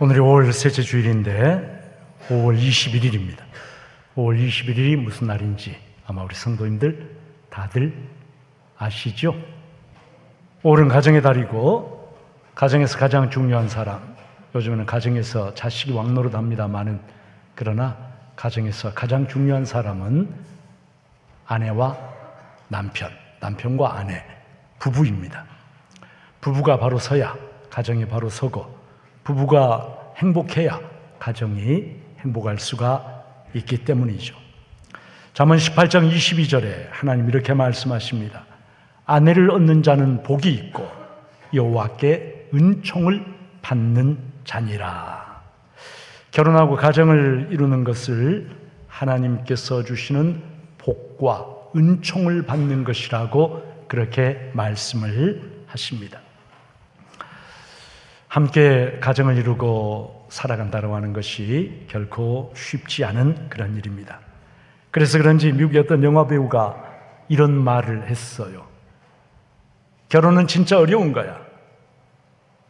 오늘이 5월 셋째 주일인데 5월 21일입니다. 5월 21일이 무슨 날인지 아마 우리 성도님들 다들 아시죠? 5월은 가정의 달이고 가정에서 가장 중요한 사람, 요즘에는 가정에서 자식이 왕노릇 합니다마는 그러나 가정에서 가장 중요한 사람은 아내와 남편, 남편과 아내, 부부입니다. 부부가 바로 서야 가정이 바로 서고 부부가 행복해야 가정이 행복할 수가 있기 때문이죠. 잠언 18장 22절에 하나님 이렇게 말씀하십니다. 아내를 얻는 자는 복이 있고 여호와께 은총을 받는 자니라. 결혼하고 가정을 이루는 것을 하나님께서 주시는 복과 은총을 받는 것이라고 그렇게 말씀을 하십니다. 함께 가정을 이루고 살아간다고 하는 것이 결코 쉽지 않은 그런 일입니다. 그래서 그런지 미국의 어떤 영화 배우가 이런 말을 했어요. 결혼은 진짜 어려운 거야.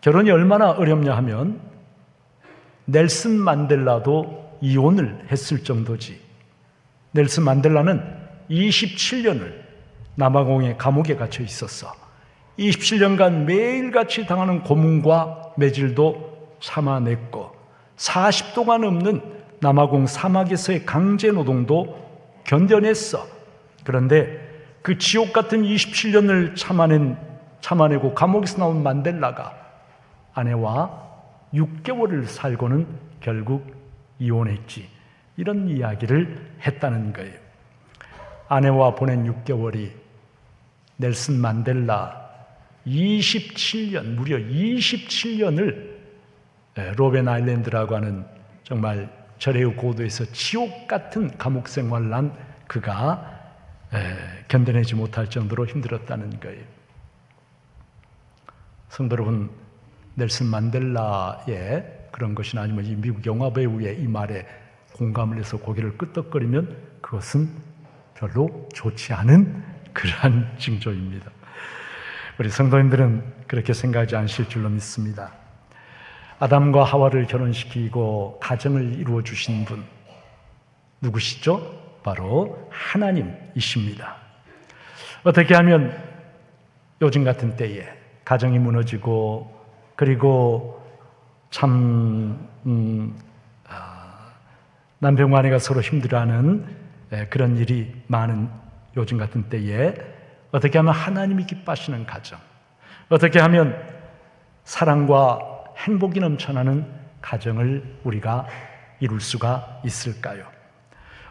결혼이 얼마나 어렵냐 하면 넬슨 만델라도 이혼을 했을 정도지. 넬슨 만델라는 27년을 남아공의 감옥에 갇혀 있었어. 27년간 매일같이 당하는 고문과 매질도 참아냈고 40도가 넘는 남아공 사막에서의 강제 노동도 견뎌냈어. 그런데 그 지옥 같은 27년을 참아내고 감옥에서 나온 만델라가 아내와 6개월을 살고는 결국 이혼했지. 이런 이야기를 했다는 거예요. 아내와 보낸 6개월이 넬슨 만델라 27년, 무려 27년을 로벤 아일랜드라고 하는 정말 절의 고도에서 지옥 같은 감옥 생활을 한 그가 견뎌내지 못할 정도로 힘들었다는 거예요. 성도 여러분, 넬슨 만델라의 그런 것이나 아니면 이 미국 영화 배우의 이 말에 공감을 해서 고개를 끄덕거리면 그것은 별로 좋지 않은 그러한 징조입니다. 우리 성도님들은 그렇게 생각하지 않으실 줄로 믿습니다. 아담과 하와를 결혼시키고 가정을 이루어 주신 분 누구시죠? 바로 하나님이십니다. 어떻게 하면 요즘 같은 때에 가정이 무너지고 그리고 참 남편과 아내가 서로 힘들어하는 그런 일이 많은 요즘 같은 때에 어떻게 하면 하나님이 기뻐하시는 가정, 어떻게 하면 사랑과 행복이 넘쳐나는 가정을 우리가 이룰 수가 있을까요?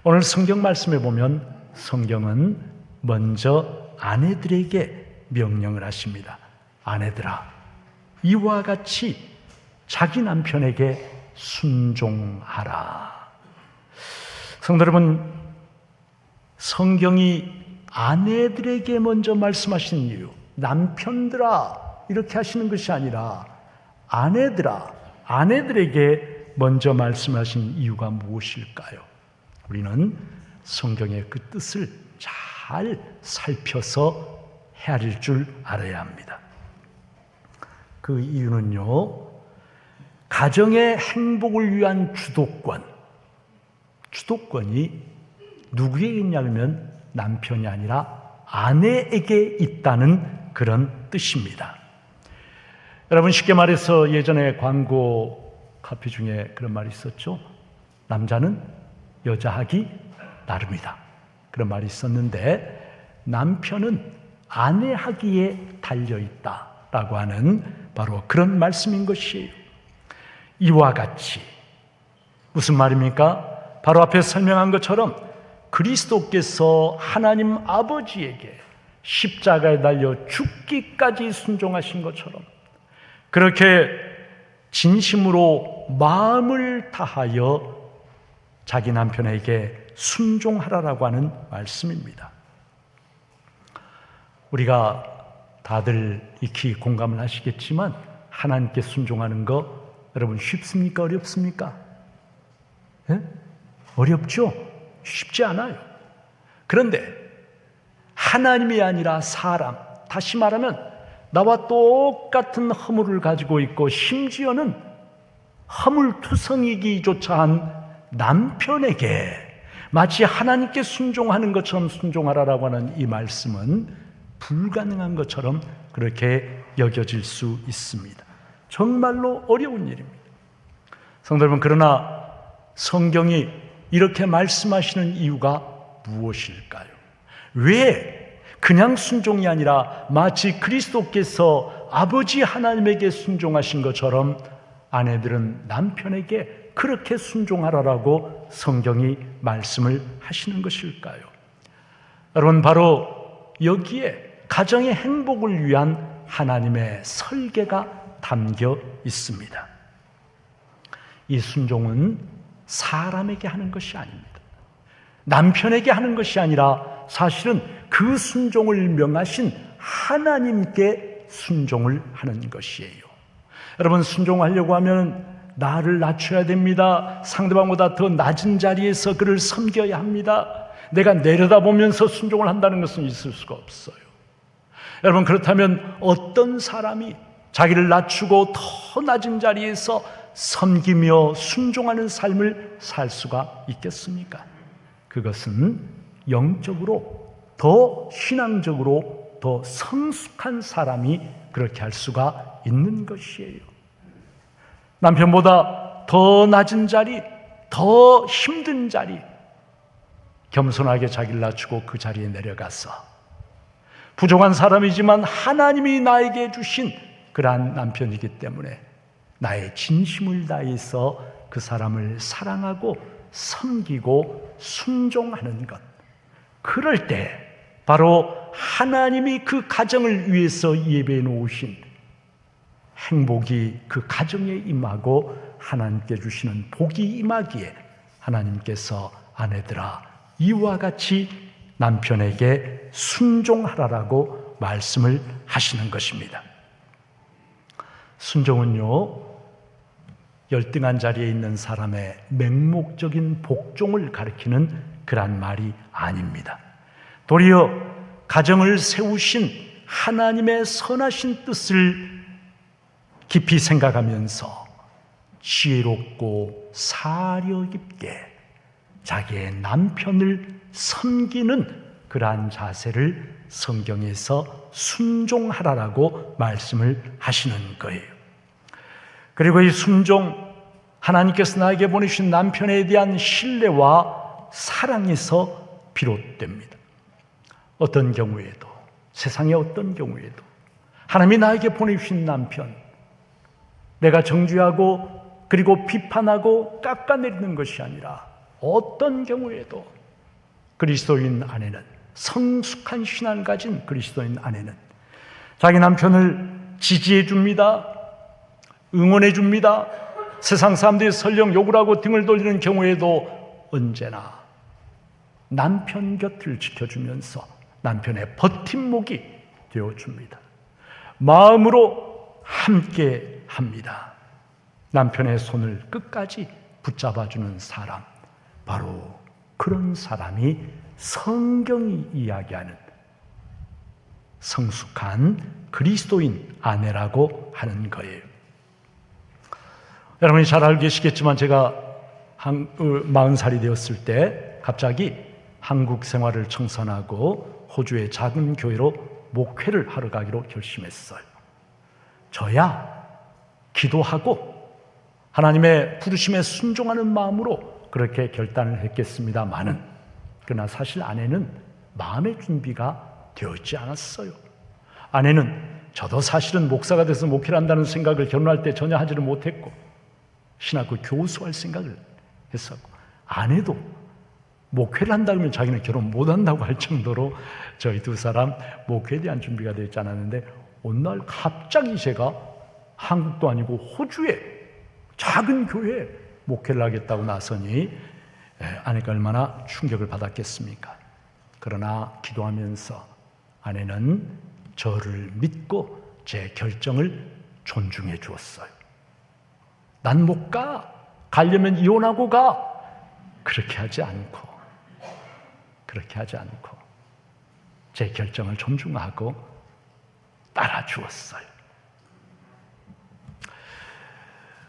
오늘 성경 말씀에 보면 성경은 먼저 아내들에게 명령을 하십니다. 아내들아, 이와 같이 자기 남편에게 순종하라. 성도 여러분, 성경이 아내들에게 먼저 말씀하시는 이유, 남편들아 이렇게 하시는 것이 아니라 아내들아, 아내들에게 먼저 말씀하신 이유가 무엇일까요? 우리는 성경의 그 뜻을 잘 살펴서 헤아릴 줄 알아야 합니다. 그 이유는요, 가정의 행복을 위한 주도권이 누구에게 있냐면 남편이 아니라 아내에게 있다는 그런 뜻입니다. 여러분, 쉽게 말해서 예전에 광고 카피 중에 그런 말이 있었죠. 남자는 여자하기 나름이다. 그런 말이 있었는데 남편은 아내하기에 달려있다라고 하는 바로 그런 말씀인 것이에요. 이와 같이 무슨 말입니까? 바로 앞에 설명한 것처럼 그리스도께서 하나님 아버지에게 십자가에 달려 죽기까지 순종하신 것처럼 그렇게 진심으로 마음을 다하여 자기 남편에게 순종하라라고 하는 말씀입니다. 우리가 다들 익히 공감을 하시겠지만 하나님께 순종하는 거 여러분 쉽습니까? 어렵습니까? 어렵죠? 쉽지 않아요. 그런데 하나님이 아니라 사람, 다시 말하면 나와 똑같은 허물을 가지고 있고 심지어는 허물투성이기조차 한 남편에게 마치 하나님께 순종하는 것처럼 순종하라라고 하는 이 말씀은 불가능한 것처럼 그렇게 여겨질 수 있습니다. 정말로 어려운 일입니다. 성도 여러분, 그러나 성경이 이렇게 말씀하시는 이유가 무엇일까요? 왜 그냥 순종이 아니라 마치 그리스도께서 아버지 하나님에게 순종하신 것처럼 아내들은 남편에게 그렇게 순종하라라고 성경이 말씀을 하시는 것일까요? 여러분, 바로 여기에 가정의 행복을 위한 하나님의 설계가 담겨 있습니다. 이 순종은 사람에게 하는 것이 아닙니다. 남편에게 하는 것이 아니라 사실은 그 순종을 명하신 하나님께 순종을 하는 것이에요. 여러분, 순종하려고 하면 나를 낮춰야 됩니다. 상대방보다 더 낮은 자리에서 그를 섬겨야 합니다. 내가 내려다보면서 순종을 한다는 것은 있을 수가 없어요. 여러분, 그렇다면 어떤 사람이 자기를 낮추고 더 낮은 자리에서 섬기며 순종하는 삶을 살 수가 있겠습니까? 그것은 영적으로 더 신앙적으로 더 성숙한 사람이 그렇게 할 수가 있는 것이에요. 남편보다 더 낮은 자리, 더 힘든 자리, 겸손하게 자기를 낮추고 그 자리에 내려가서 부족한 사람이지만 하나님이 나에게 주신 그러한 남편이기 때문에 나의 진심을 다해서 그 사람을 사랑하고 섬기고 순종하는 것, 그럴 때 바로 하나님이 그 가정을 위해서 예배해 놓으신 행복이 그 가정에 임하고 하나님께 주시는 복이 임하기에 하나님께서 아내들아 이와 같이 남편에게 순종하라라고 말씀을 하시는 것입니다. 순종은요, 열등한 자리에 있는 사람의 맹목적인 복종을 가리키는 그런 말이 아닙니다. 도리어 가정을 세우신 하나님의 선하신 뜻을 깊이 생각하면서 지혜롭고 사려 깊게 자기의 남편을 섬기는 그러한 자세를 성경에서 순종하라라고 말씀을 하시는 거예요. 그리고 이 순종, 하나님께서 나에게 보내신 남편에 대한 신뢰와 사랑에서 비롯됩니다. 어떤 경우에도, 세상의 어떤 경우에도 하나님이 나에게 보내주신 남편, 내가 정죄하고 그리고 비판하고 깎아내리는 것이 아니라 어떤 경우에도 그리스도인 아내는, 성숙한 신앙을 가진 그리스도인 아내는 자기 남편을 지지해 줍니다. 응원해 줍니다. 세상 사람들이 설령 욕을 하고 등을 돌리는 경우에도 언제나 남편 곁을 지켜주면서 남편의 버팀목이 되어줍니다. 마음으로 함께 합니다. 남편의 손을 끝까지 붙잡아주는 사람, 바로 그런 사람이 성경이 이야기하는 성숙한 그리스도인 아내라고 하는 거예요. 여러분이 잘 알고 계시겠지만 제가 40살이 되었을 때 갑자기 한국 생활을 청산하고 호주의 작은 교회로 목회를 하러 가기로 결심했어요. 저야 기도하고 하나님의 부르심에 순종하는 마음으로 그렇게 결단을 했겠습니다마는, 그러나 사실 아내는 마음의 준비가 되었지 않았어요. 아내는 저도 사실은 목사가 돼서 목회를 한다는 생각을 결혼할 때 전혀 하지를 못했고 신학교 교수할 생각을 했었고, 아내도 목회를 한다 그러면 자기는 결혼 못한다고 할 정도로 저희 두 사람 목회에 대한 준비가 되어 있지 않았는데, 어느 날 갑자기 제가 한국도 아니고 호주에 작은 교회에 목회를 하겠다고 나서니 아내가 얼마나 충격을 받았겠습니까? 그러나 기도하면서 아내는 저를 믿고 제 결정을 존중해 주었어요. 난 못 가. 가려면 이혼하고 가. 그렇게 하지 않고 제 결정을 존중하고 따라 주었어요.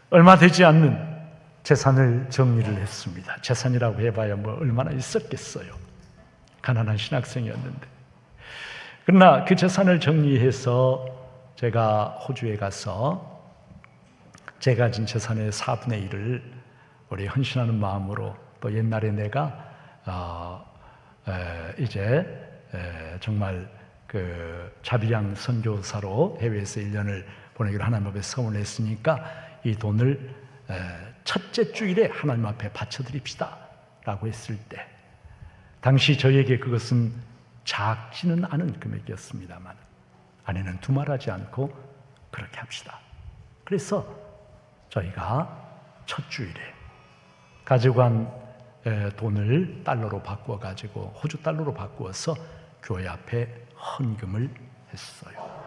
얼마 되지 않는 재산을 정리를 했습니다. 재산이라고 해봐야 뭐 얼마나 있었겠어요. 가난한 신학생이었는데. 그러나 그 재산을 정리해서 제가 호주에 가서 제가 가진 재산의 4분의 1을 우리 헌신하는 마음으로, 또 옛날에 내가 정말 그 자비량 선교사로 해외에서 1년을 보내기로 하나님 앞에 서원했으니까 이 돈을 첫째 주일에 하나님 앞에 바쳐드립시다 라고 했을 때, 당시 저에게 그것은 작지는 않은 금액이었습니다만 아내는 두말하지 않고 그렇게 합시다. 그래서 저희가 첫 주일에 가지고 간 돈을 달러로 바꾸어가지고 호주 달러로 바꾸어서 교회 앞에 헌금을 했어요.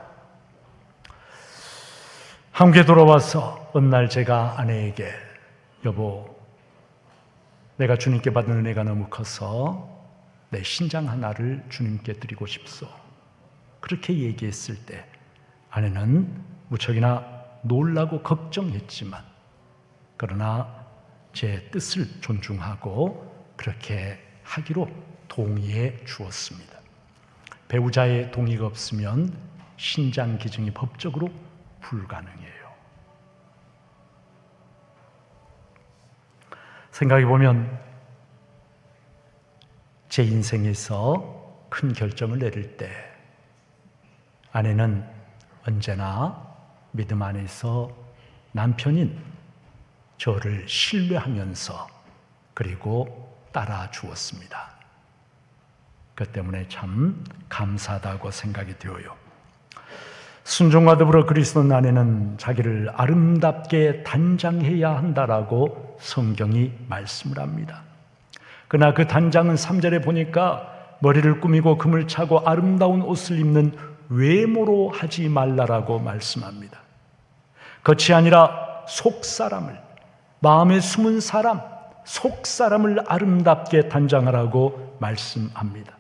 한국에 돌아와서 어느 날 제가 아내에게, 여보, 내가 주님께 받은 은혜가 너무 커서 내 신장 하나를 주님께 드리고 싶소, 그렇게 얘기했을 때 아내는 무척이나 놀라고 걱정했지만 그러나 제 뜻을 존중하고 그렇게 하기로 동의해 주었습니다. 배우자의 동의가 없으면 신장 기증이 법적으로 불가능해요. 생각해 보면 제 인생에서 큰 결정을 내릴 때 아내는 언제나 믿음 안에서 남편인 저를 신뢰하면서 그리고 따라 주었습니다. 그 때문에 참 감사하다고 생각이 되어요. 순종과 더불어 그리스도 안에는 자기를 아름답게 단장해야 한다라고 성경이 말씀을 합니다. 그러나 그 단장은 3절에 보니까 머리를 꾸미고 금을 차고 아름다운 옷을 입는 외모로 하지 말라라고 말씀합니다. 그것이 아니라 속사람을, 마음에 숨은 사람, 속사람을 아름답게 단장하라고 말씀합니다.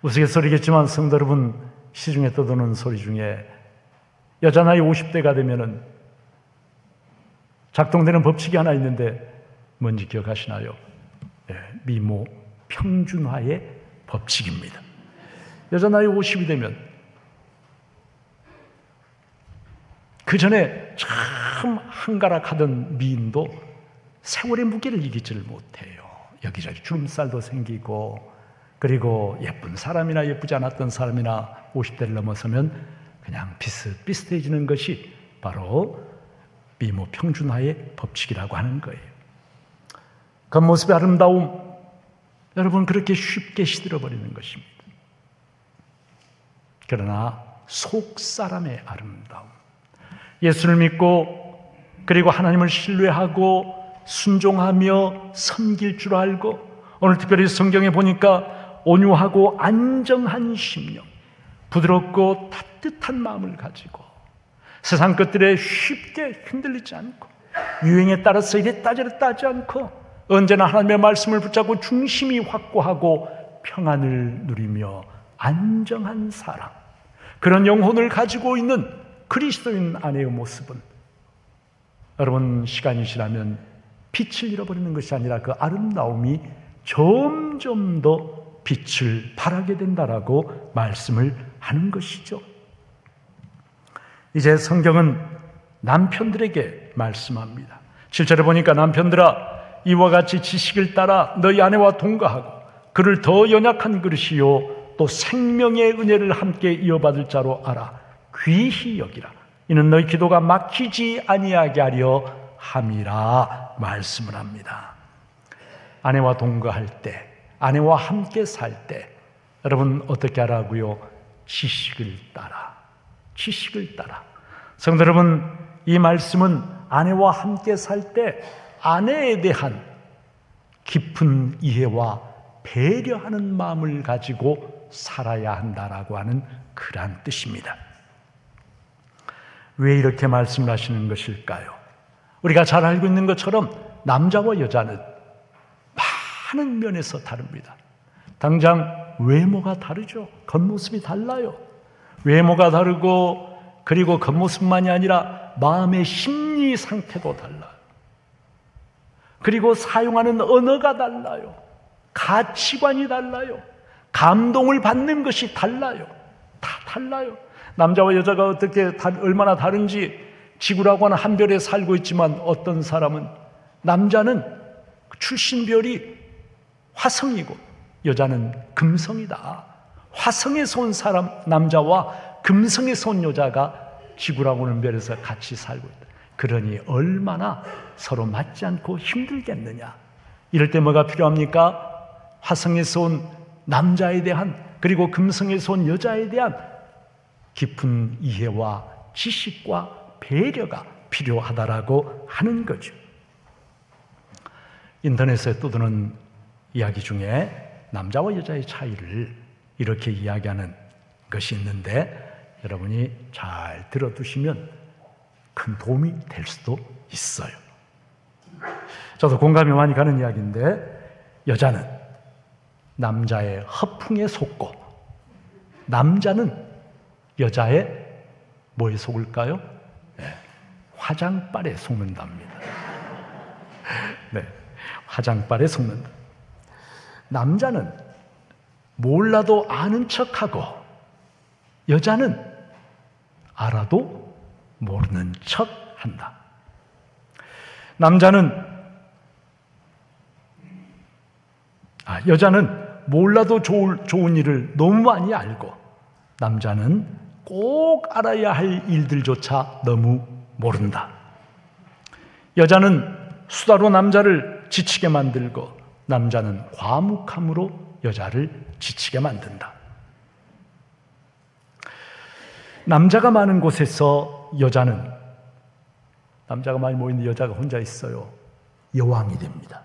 우스갯소리겠지만 성도 여러분, 시중에 떠도는 소리 중에 여자 나이 50대가 되면은 작동되는 법칙이 하나 있는데 뭔지 기억하시나요? 미모 평준화의 법칙입니다. 여자 나이 50이 되면 그 전에 참 한가락하던 미인도 세월의 무게를 이기지를 못해요. 여기저기 주름살도 생기고, 그리고 예쁜 사람이나 예쁘지 않았던 사람이나 50대를 넘어서면 그냥 비슷비슷해지는 것이 바로 미모 평준화의 법칙이라고 하는 거예요. 겉모습의 아름다움, 여러분, 그렇게 쉽게 시들어버리는 것입니다. 그러나 속사람의 아름다움, 예수를 믿고 그리고 하나님을 신뢰하고 순종하며 섬길 줄 알고, 오늘 특별히 성경에 보니까 온유하고 안정한 심령, 부드럽고 따뜻한 마음을 가지고 세상 것들에 쉽게 흔들리지 않고 유행에 따라서 이랬다 저랬다 하지 않고 언제나 하나님의 말씀을 붙잡고 중심이 확고하고 평안을 누리며 안정한 사람, 그런 영혼을 가지고 있는 그리스도인 아내의 모습은 여러분, 시간이 지나면 빛을 잃어버리는 것이 아니라 그 아름다움이 점점 더 빛을 발하게 된다라고 말씀을 하는 것이죠. 이제 성경은 남편들에게 말씀합니다. 7절에 보니까 남편들아, 이와 같이 지식을 따라 너희 아내와 동거하고 그를 더 연약한 그릇이요 또 생명의 은혜를 함께 이어받을 자로 알아 귀히 여기라. 이는 너희 기도가 막히지 아니하게 하려 함이라 말씀을 합니다. 아내와 동거할 때, 아내와 함께 살 때 여러분 어떻게 하라고요? 지식을 따라, 지식을 따라. 성도 여러분, 이 말씀은 아내와 함께 살 때 아내에 대한 깊은 이해와 배려하는 마음을 가지고 살아야 한다라고 하는 그러한 뜻입니다. 왜 이렇게 말씀을 하시는 것일까요? 우리가 잘 알고 있는 것처럼 남자와 여자는 하는 면에서 다릅니다. 당장 외모가 다르죠. 겉모습이 달라요. 외모가 다르고, 그리고 겉모습만이 아니라 마음의 심리 상태도 달라요. 그리고 사용하는 언어가 달라요. 가치관이 달라요. 감동을 받는 것이 달라요. 다 달라요. 남자와 여자가 어떻게 얼마나 다른지, 지구라고 하는 한 별에 살고 있지만 어떤 사람은, 남자는 출신별이 화성이고 여자는 금성이다. 화성에서 온 사람 남자와 금성에서 온 여자가 지구라고 하는 별에서 같이 살고 있다. 그러니 얼마나 서로 맞지 않고 힘들겠느냐. 이럴 때 뭐가 필요합니까? 화성에서 온 남자에 대한, 그리고 금성에서 온 여자에 대한 깊은 이해와 지식과 배려가 필요하다라고 하는 거죠. 인터넷에 떠도는 이야기 중에 남자와 여자의 차이를 이렇게 이야기하는 것이 있는데, 여러분이 잘 들어두시면 큰 도움이 될 수도 있어요. 저도 공감이 많이 가는 이야기인데, 여자는 남자의 허풍에 속고 남자는 여자의 뭐에 속을까요? 네, 화장빨에 속는답니다. 네, 화장빨에 속는다. 남자는 몰라도 아는 척하고 여자는 알아도 모르는 척한다. 여자는 몰라도 좋은 일을 너무 많이 알고, 남자는 꼭 알아야 할 일들조차 너무 모른다. 여자는 수다로 남자를 지치게 만들고, 남자는 과묵함으로 여자를 지치게 만든다. 남자가 많은 곳에서 남자가 많이 모이는데 여자가 혼자 있어요. 여왕이 됩니다.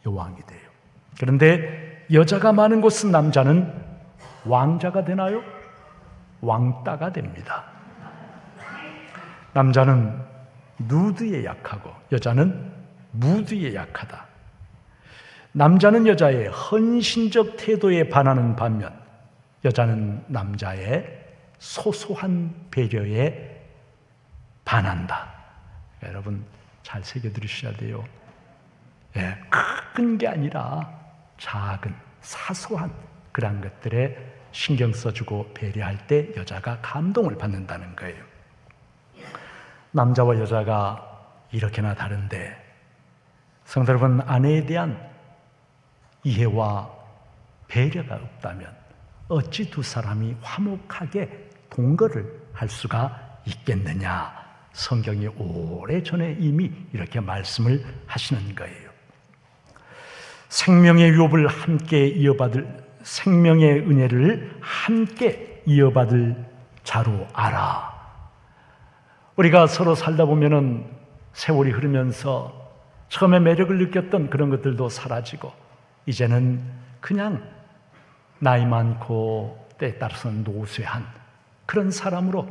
여왕이 돼요. 그런데 여자가 많은 곳은 남자는 왕자가 되나요? 왕따가 됩니다. 남자는 누드에 약하고 여자는 무드에 약하다. 남자는 여자의 헌신적 태도에 반하는 반면, 여자는 남자의 소소한 배려에 반한다. 여러분 잘 새겨들으셔야 돼요. 큰 게 아니라 작은 사소한 그런 것들에 신경 써주고 배려할 때 여자가 감동을 받는다는 거예요. 남자와 여자가 이렇게나 다른데, 성도 여러분, 아내에 대한 이해와 배려가 없다면 어찌 두 사람이 화목하게 동거를 할 수가 있겠느냐. 성경이 오래전에 이미 이렇게 말씀을 하시는 거예요. 생명의 유업을 함께 이어받을, 생명의 은혜를 함께 이어받을 자로 알아. 우리가 서로 살다 보면은 세월이 흐르면서 처음에 매력을 느꼈던 그런 것들도 사라지고, 이제는 그냥 나이 많고 때에 따라서는 노쇠한 그런 사람으로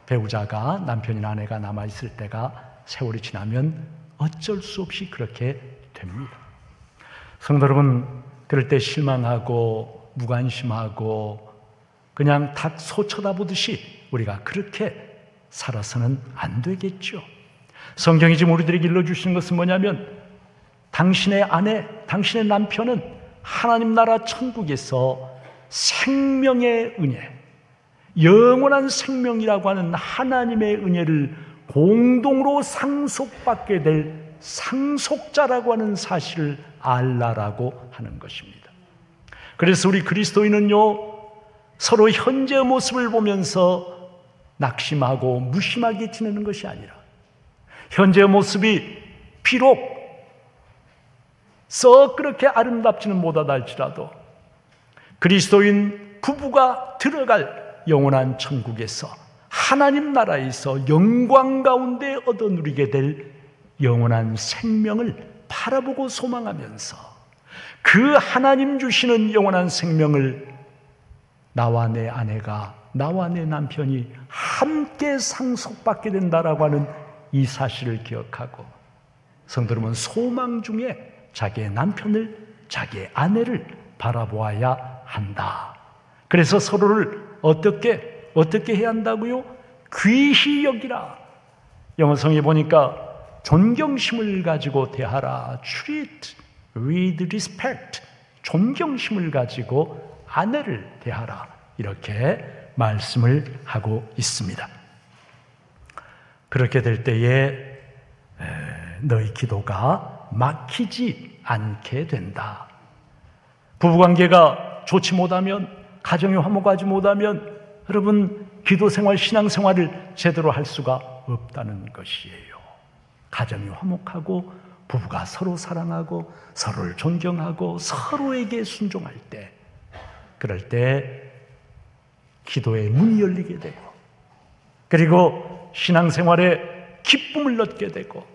배우자가, 남편이나 아내가 남아있을 때가 세월이 지나면 어쩔 수 없이 그렇게 됩니다. 성도 여러분, 그럴 때 실망하고 무관심하고 그냥 닭소 쳐다보듯이 우리가 그렇게 살아서는 안 되겠죠. 성경이 지금 우리들에게 일러주시는 것은 뭐냐면, 당신의 아내, 당신의 남편은 하나님 나라 천국에서 생명의 은혜, 영원한 생명이라고 하는 하나님의 은혜를 공동으로 상속받게 될 상속자라고 하는 사실을 알라라고 하는 것입니다. 그래서 우리 그리스도인은요, 서로 현재의 모습을 보면서 낙심하고 무심하게 지내는 것이 아니라, 현재의 모습이 비록 썩 그렇게 아름답지는 못하다 할지라도 그리스도인 부부가 들어갈 영원한 천국에서, 하나님 나라에서 영광 가운데 얻어 누리게 될 영원한 생명을 바라보고 소망하면서, 그 하나님 주시는 영원한 생명을 나와 내 아내가, 나와 내 남편이 함께 상속받게 된다라고 하는 이 사실을 기억하고, 성도 여러분, 소망 중에 자기의 남편을 자기의 아내를 바라보아야 한다. 그래서 서로를 어떻게 해야 한다고요? 귀히 여기라. 영어성에 보니까 존경심을 가지고 대하라. treat with respect. 존경심을 가지고 아내를 대하라. 이렇게 말씀을 하고 있습니다. 그렇게 될 때에 너희 기도가 막히지 않게 된다. 부부관계가 좋지 못하면, 가정이 화목하지 못하면 여러분 기도생활, 신앙생활을 제대로 할 수가 없다는 것이에요. 가정이 화목하고 부부가 서로 사랑하고 서로를 존경하고 서로에게 순종할 때, 그럴 때 기도의 문이 열리게 되고, 그리고 신앙생활에 기쁨을 얻게 되고,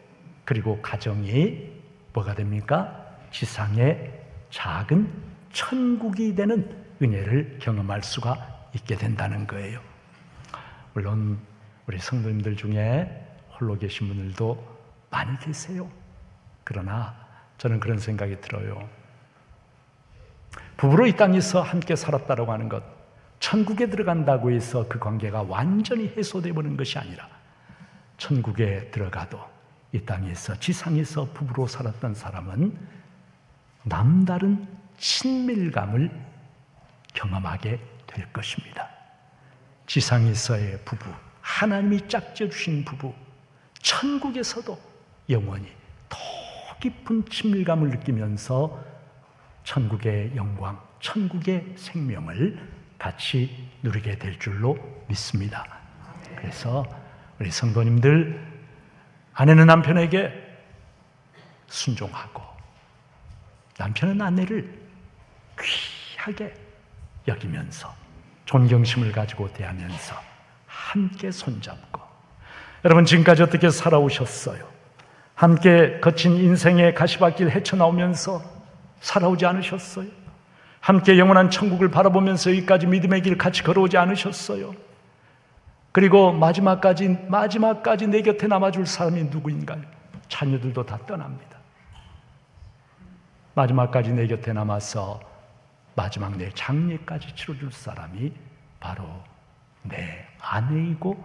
그리고 가정이 뭐가 됩니까? 지상의 작은 천국이 되는 은혜를 경험할 수가 있게 된다는 거예요. 물론 우리 성도님들 중에 홀로 계신 분들도 많이 계세요. 그러나 저는 그런 생각이 들어요. 부부로 이 땅에서 함께 살았다고 하는 것, 천국에 들어간다고 해서 그 관계가 완전히 해소되어 버리는 것이 아니라, 천국에 들어가도 이 땅에서, 지상에서 부부로 살았던 사람은 남다른 친밀감을 경험하게 될 것입니다. 지상에서의 부부, 하나님이 짝지어 주신 부부, 천국에서도 영원히 더 깊은 친밀감을 느끼면서 천국의 영광, 천국의 생명을 같이 누리게 될 줄로 믿습니다. 그래서 우리 성도님들, 아내는 남편에게 순종하고 남편은 아내를 귀하게 여기면서 존경심을 가지고 대하면서 함께 손잡고, 여러분 지금까지 어떻게 살아오셨어요? 함께 거친 인생의 가시밭길 헤쳐나오면서 살아오지 않으셨어요? 함께 영원한 천국을 바라보면서 여기까지 믿음의 길 같이 걸어오지 않으셨어요? 그리고 마지막까지 내 곁에 남아줄 사람이 누구인가요? 자녀들도 다 떠납니다. 마지막까지 내 곁에 남아서 마지막 내 장례까지 치러줄 사람이 바로 내 아내이고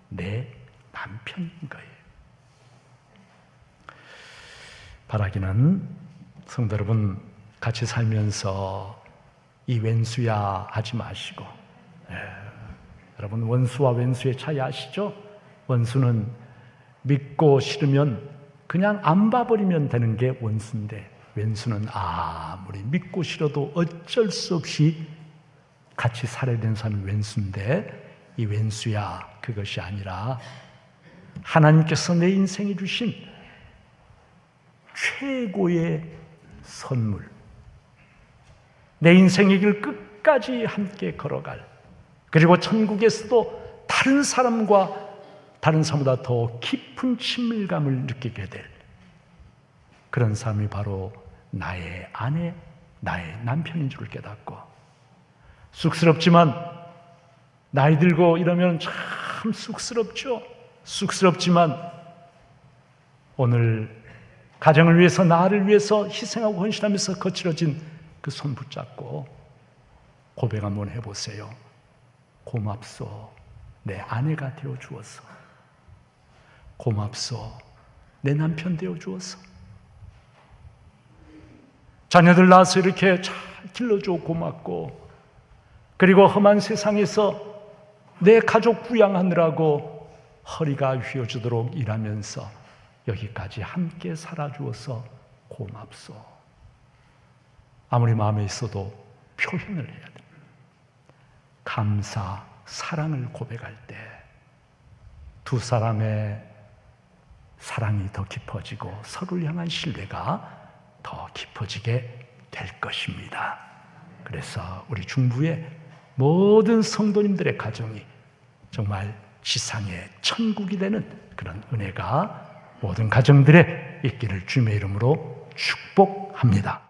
내 남편인 거예요. 바라기는 성도 여러분, 같이 살면서 이 왼수야 하지 마시고, 여러분 원수와 왼수의 차이 아시죠? 원수는 믿고 싫으면 그냥 안 봐버리면 되는 게 원수인데, 왼수는 아무리 믿고 싫어도 어쩔 수 없이 같이 살아야 되는 사람이 왼수인데, 이 왼수야 그것이 아니라 하나님께서 내 인생에 주신 최고의 선물, 내 인생의 길 끝까지 함께 걸어갈, 그리고 천국에서도 다른 사람보다 더 깊은 친밀감을 느끼게 될 그런 사람이 바로 나의 아내, 나의 남편인 줄 깨닫고, 쑥스럽지만 나이 들고 이러면 참 쑥스럽죠. 쑥스럽지만 오늘 가정을 위해서, 나를 위해서 희생하고 헌신하면서 거칠어진 그 손 붙잡고 고백 한번 해보세요. 고맙소, 내 아내가 되어 주어서. 고맙소, 내 남편 되어 주어서. 자녀들 낳아서 이렇게 잘 길러줘 고맙고, 그리고 험한 세상에서 내 가족 부양하느라고 허리가 휘어지도록 일하면서 여기까지 함께 살아주어서 고맙소. 아무리 마음에 있어도 표현을 해야 됩니다. 감사, 사랑을 고백할 때 두 사람의 사랑이 더 깊어지고 서로를 향한 신뢰가 더 깊어지게 될 것입니다. 그래서 우리 중부의 모든 성도님들의 가정이 정말 지상의 천국이 되는 그런 은혜가 모든 가정들에 있기를 주님의 이름으로 축복합니다.